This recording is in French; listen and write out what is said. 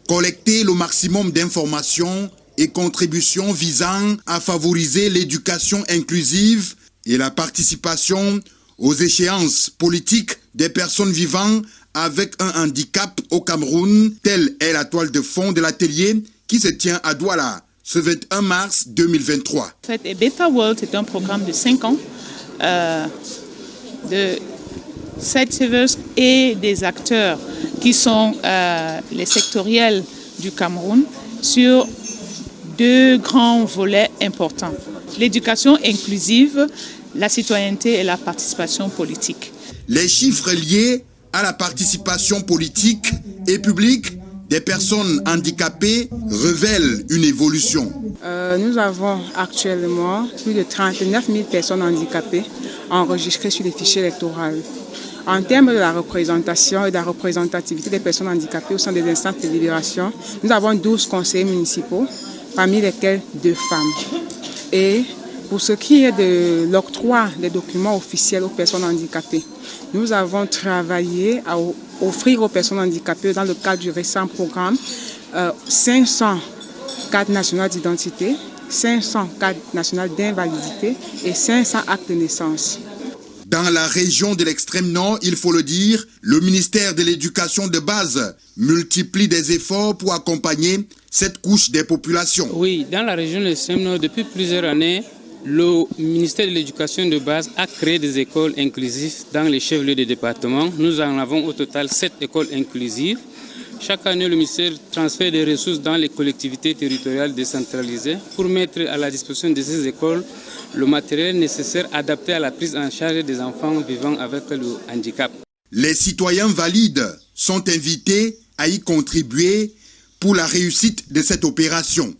collecter le maximum d'informations et contributions visant à favoriser l'éducation inclusive et la participation aux échéances politiques des personnes vivant avec un handicap au Cameroun. Telle est la toile de fond de l'atelier qui se tient à Douala ce 21 mars 2023. Beta World est un programme de 5 ans de sightsavers et des acteurs qui sont les sectoriels du Cameroun sur 2 grands volets importants. L'éducation inclusive, la citoyenneté et la participation politique. Les chiffres liés à la participation politique et publique des personnes handicapées révèlent une évolution. Nous avons actuellement plus de 39 000 personnes handicapées enregistrées sur les fichiers électoraux. En termes de la représentation et de la représentativité des personnes handicapées au sein des instances de délibération, nous avons 12 conseillers municipaux, parmi lesquels 2 femmes. Et pour ce qui est de l'octroi des documents officiels aux personnes handicapées, nous avons travaillé à offrir aux personnes handicapées, dans le cadre du récent programme, 500 cartes nationales d'identité, 500 cartes nationales d'invalidité et 500 actes de naissance. Dans la région de l'extrême nord, il faut le dire, le ministère de l'Éducation de base multiplie des efforts pour accompagner cette couche des populations. Oui, dans la région de l'extrême nord, depuis plusieurs années, le ministère de l'Éducation de base a créé des écoles inclusives dans les chefs-lieux des départements. Nous en avons au total 7 écoles inclusives. Chaque année, le ministère transfère des ressources dans les collectivités territoriales décentralisées pour mettre à la disposition de ces écoles le matériel nécessaire adapté à la prise en charge des enfants vivant avec le handicap. Les citoyens valides sont invités à y contribuer pour la réussite de cette opération.